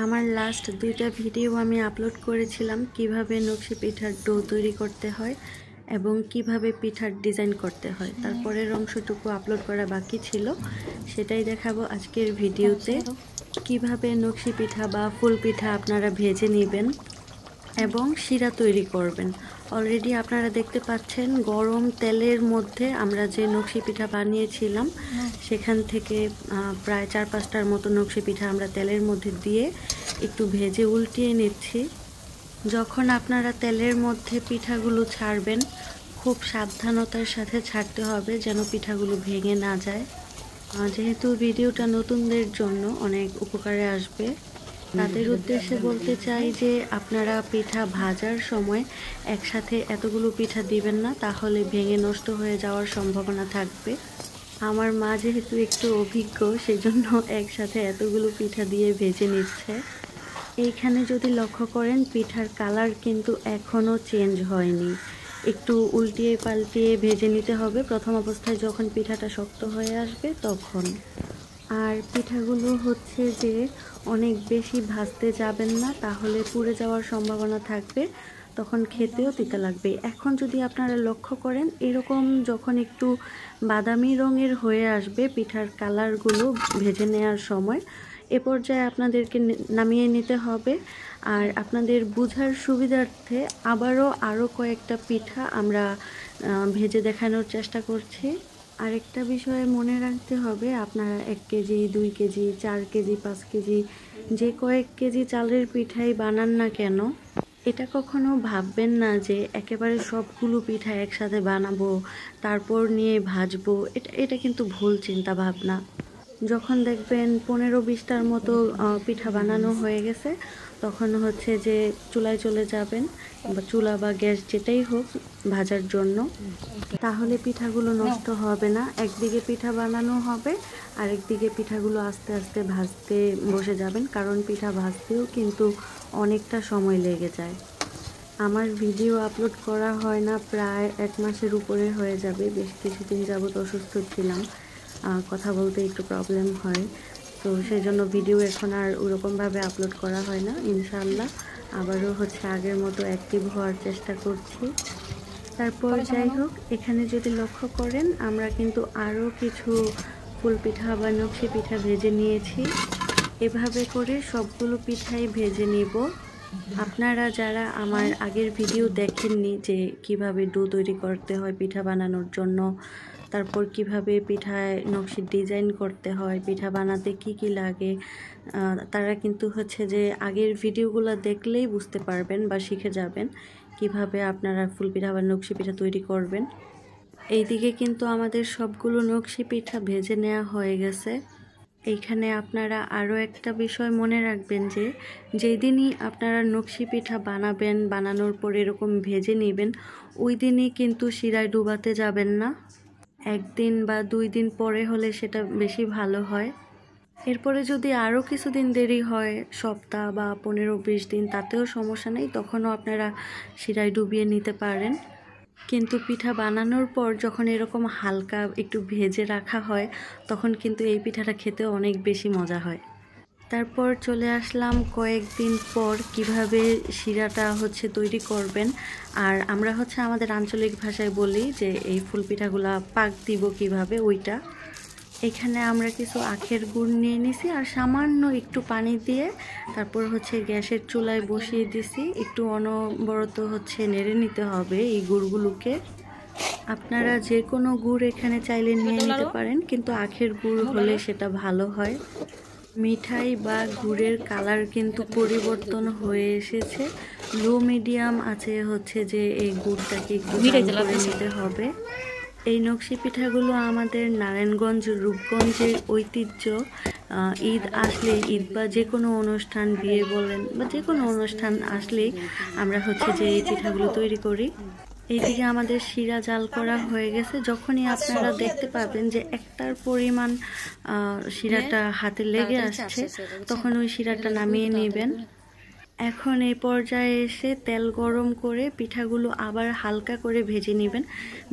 আমার লাস্ট দুইটা ভিডিও আমি আপলোড করেছিলাম কিভাবে নকশি পিঠার ডো তৈরি করতে হয় এবং কিভাবে পিঠার ডিজাইন করতে হয়। তারপরের অংশটুকু আপলোড করা বাকি ছিল, সেটাই দেখাবো আজকের ভিডিওতে। কিভাবে নকশি পিঠা বা ফুল পিঠা আপনারা ভেজে নেবেন এবং শিরা তৈরি করবেন। অলরেডি আপনারা দেখতে পাচ্ছেন গরম তেলের মধ্যে আমরা যে নকশি পিঠা বানিয়েছিলাম সেখান থেকে প্রায় 4-5টার মতো নকশি পিঠা আমরা তেলের মধ্যে দিয়ে একটু ভেজে উল্টিয়ে নিচ্ছি। যখন আপনারা তেলের মধ্যে পিঠাগুলো ছাড়বেন খুব সাবধানতার সাথে ছাড়তে হবে যেন পিঠাগুলো ভেঙে না যায়। যেহেতু ভিডিওটা নতুনদের জন্য অনেক উপকারে আসবে, তাদের উদ্দেশ্যে বলতে চাই যে আপনারা পিঠা ভাজার সময় একসাথে এতগুলো পিঠা দিবেন না, তাহলে ভেঙে নষ্ট হয়ে যাওয়ার সম্ভাবনা থাকবে। আমার মা যেহেতু একটু অভিজ্ঞ সেজন্য একসাথে এতগুলো পিঠা দিয়ে ভেজে নিচ্ছে। এইখানে যদি লক্ষ্য করেন পিঠার কালার কিন্তু এখনও চেঞ্জ হয়নি, একটু উল্টিয়ে পাল্টিয়ে ভেজে নিতে হবে প্রথম অবস্থায় যখন পিঠাটা শক্ত হয়ে আসবে তখন। আর পিঠাগুলো হচ্ছে যে অনেক বেশি ভাজতে যাবেন না, তাহলে পুড়ে যাওয়ার সম্ভাবনা থাকবে, তখন খেতেও তিতা লাগবে। এখন যদি আপনারা লক্ষ্য করেন এরকম যখন একটু বাদামি রঙের হয়ে আসবে পিঠার কালারগুলো ভেজে নেওয়ার সময়, এ পর্যায়ে আপনাদেরকে নামিয়ে নিতে হবে। আর আপনাদের বোঝার সুবিধার্থে আরও কয়েকটা পিঠা আমরা ভেজে দেখানোর চেষ্টা করছি। আরেকটা বিষয়ে মনে রাখতে হবে, আপনারা 1 কেজি 2 কেজি 4 কেজি 5 কেজি যে কয়েক কেজি চালের পিঠাই বানান না কেন, এটা কখনো ভাববেন না যে একেবারে সবগুলো পিঠা একসাথে বানাবো তারপর নিয়ে ভাজবো। এটা কিন্তু ভুল চিন্তা ভাবনা। যখন দেখবেন 15-20টার মতো পিঠা বানানো হয়ে গেছে তখন হচ্ছে যে চুলায় চলে যাবেন, বা চুলা বা গ্যাস যেটাই হোক ভাজার জন্য, তাহলে পিঠাগুলো নষ্ট হবে না। একদিকে পিঠা বানানো হবে আর একদিকে পিঠাগুলো আস্তে আস্তে ভাজতে বসে যাবেন, কারণ পিঠা ভাজতেও কিন্তু অনেকটা সময় লেগে যায়। আমার ভিডিও আপলোড করা হয় না প্রায় 1 মাসের উপরে হয়ে যাবে। বেশ কিছুদিন যাবত অসুস্থ ছিলাম, কথা বলতে একটু প্রবলেম হয়, তো সেই জন্য ভিডিও এখন আর ওরকমভাবে আপলোড করা হয় না। ইনশাআল্লাহ আবারও হচ্ছে আগের মতো অ্যাক্টিভ হওয়ার চেষ্টা করছি। তারপর যাই হোক, এখানে যদি লক্ষ্য করেন আমরা কিন্তু আরও কিছু ফুল পিঠা বা নকশি পিঠা ভেজে নিয়েছি। এভাবে করে সবগুলো পিঠাই ভেজে নিব। আপনারা যারা আমার আগের ভিডিও দেখেননি যে কিভাবে ডো তৈরি করতে হয় পিঠা বানানোর জন্য, তারপর কিভাবে পিঠায় নকশির ডিজাইন করতে হয়, পিঠা বানাতে কি কি লাগে, তারা কিন্তু হচ্ছে যে আগের ভিডিওগুলো দেখলেই বুঝতে পারবেন বা শিখে যাবেন কিভাবে আপনারা ফুল পিঠা বা নকশি পিঠা তৈরি করবেন। এইদিকে কিন্তু আমাদের সবগুলো নকশি পিঠা ভেজে নেওয়া হয়ে গেছে। এইখানে আপনারা আরও একটা বিষয় মনে রাখবেন যে যেই দিনই আপনারা নকশি পিঠা বানাবেন, বানানোর পর এরকম ভেজে নেবেন, ওই দিনই কিন্তু শিরায় ডুবাতে যাবেন না। 1 দিন বা 2 দিন পরে হলে সেটা বেশি ভালো হয়। এরপরে যদি আরও কিছুদিন দেরি হয়, সপ্তাহ বা 15-20 দিন, তাতেও সমস্যা নেই, তখনও আপনারা শিরায় ডুবিয়ে নিতে পারেন। কিন্তু পিঠা বানানোর পর যখন এরকম হালকা একটু ভেজে রাখা হয় তখন কিন্তু এই পিঠাটা খেতে অনেক বেশি মজা হয়। তারপর চলে আসলাম কয়েকদিন পর কিভাবে শিরাটা হচ্ছে তৈরি করবেন। আর আমরা হচ্ছে আমাদের আঞ্চলিক ভাষায় বলি যে এই ফুল পিঠাগুলা পাক দিব কিভাবে, ওইটা। এখানে আমরা কিছু আখের গুড় নিয়ে নিছি আর সামান্য একটু পানি দিয়ে তারপর হচ্ছে গ্যাসের চুলায় বসিয়ে দিছি। একটু অনবরত হচ্ছে নেড়ে নিতে হবে এই গুড়গুলোকে। আপনারা যে কোনো গুড় এখানে চাইলে নিয়ে নিতে পারেন, কিন্তু আখের গুড় হলে সেটা ভালো হয়। মিঠাই বা গুড়ের কালার কিন্তু পরিবর্তন হয়ে এসেছে। লো মিডিয়াম আছে হচ্ছে যে এই গুড়টাকে একটু করে নিতে হবে। এই নকশি পিঠাগুলো আমাদের নারায়ণগঞ্জ রূপগঞ্জের ঐতিহ্য। ঈদ আসলে, ঈদ বা যে কোনো অনুষ্ঠান, বিয়ে বলেন বা যে কোনো অনুষ্ঠান আসলেই আমরা হচ্ছে যে এই পিঠাগুলো তৈরি করি। এইদিকে আমাদের শিরা জাল করা হয়ে গেছে। যখনই আপনারা দেখতে পাবেন যে একটার পরিমাণ শিরাটা হাতে লেগে আসছে তখন ওই শিরাটা নামিয়ে নেবেন। এখন এই পর্যায়ে এসে তেল গরম করে পিঠাগুলো আবার হালকা করে ভেজে নেবেন।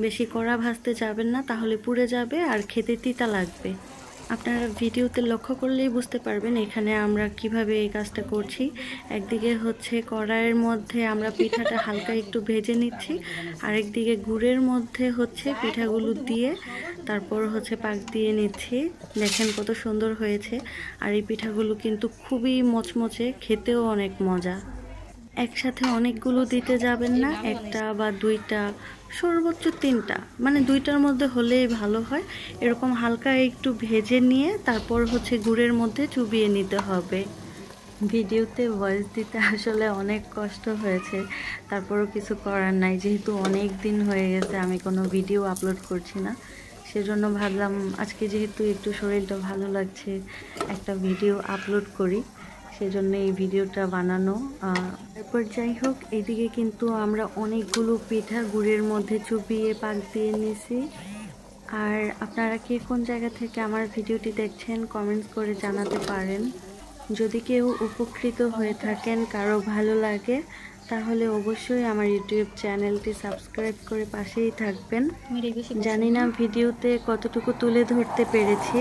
বেশি কড়া ভাজতে যাবেন না, তাহলে পুড়ে যাবে আর খেতে তিতা লাগবে। আপনারা ভিডিওতে লক্ষ্য করলেই বুঝতে পারবেন এখানে আমরা কিভাবে এই কাজটা করছি। একদিকে হচ্ছে কড়াইয়ের মধ্যে আমরা পিঠাটা হালকা একটু ভেজে নিচ্ছি, আরেকদিকে গুড়ের মধ্যে হচ্ছে পিঠাগুলো দিয়ে তারপর হচ্ছে পাক দিয়ে নিচ্ছি। দেখেন কত সুন্দর হয়েছে। আর এই পিঠাগুলো কিন্তু খুবই মচমচে, খেতেও অনেক মজা। একসাথে অনেকগুলো দিতে যাবেন না, একটা বা দুইটা, সর্বোচ্চ তিনটা, মানে দুইটার মধ্যে হলেই ভালো হয়। এরকম হালকা একটু ভেজে নিয়ে তারপর হচ্ছে গুড়ের মধ্যে চুবিয়ে নিতে হবে। ভিডিওতে ভয়েস দিতে আসলে অনেক কষ্ট হয়েছে, তারপরও কিছু করার নাই, যেহেতু অনেক দিন হয়ে গেছে আমি কোনো ভিডিও আপলোড করছি না, সেজন্য ভাবলাম আজকে যেহেতু একটু শরীরটা ভালো লাগছে একটা ভিডিও আপলোড করি, সেজন্য এই ভিডিওটা বানানো। তারপর যাই হোক, এদিকে কিন্তু আমরা অনেকগুলো পিঠা গুড়ের মধ্যে চুবিয়ে পাক দিয়ে নিছি। আর আপনারা কে কোন জায়গা থেকে আমার ভিডিওটি দেখছেন কমেন্টস করে জানাতে পারেন। যদি কেউ উপকৃত হয়ে থাকেন, কারো ভালো লাগে, তাহলে অবশ্যই আমার ইউটিউব চ্যানেলটি সাবস্ক্রাইব করে পাশেই থাকবেন। জানি না ভিডিওতে কতটুকু তুলে ধরতে পেরেছি,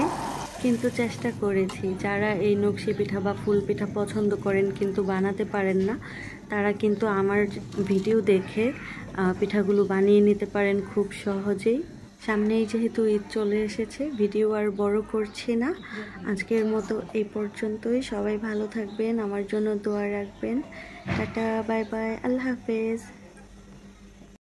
কিন্তু চেষ্টা করেছি। যারা এই নকশি পিঠা বা ফুল পিঠা পছন্দ করেন কিন্তু বানাতে পারেন না, তারা কিন্তু আমার ভিডিও দেখে পিঠাগুলো বানিয়ে নিতে পারেন খুব সহজেই। সামনেই যেহেতু ঈদ চলে এসেছে, ভিডিও আর বড় করছি না। আজকের মতো এই পর্যন্তই। সবাই ভালো থাকবেন, আমার জন্য দোয়া রাখবেন। টাটা, বাই বাই, আল্লাহ হাফেজ।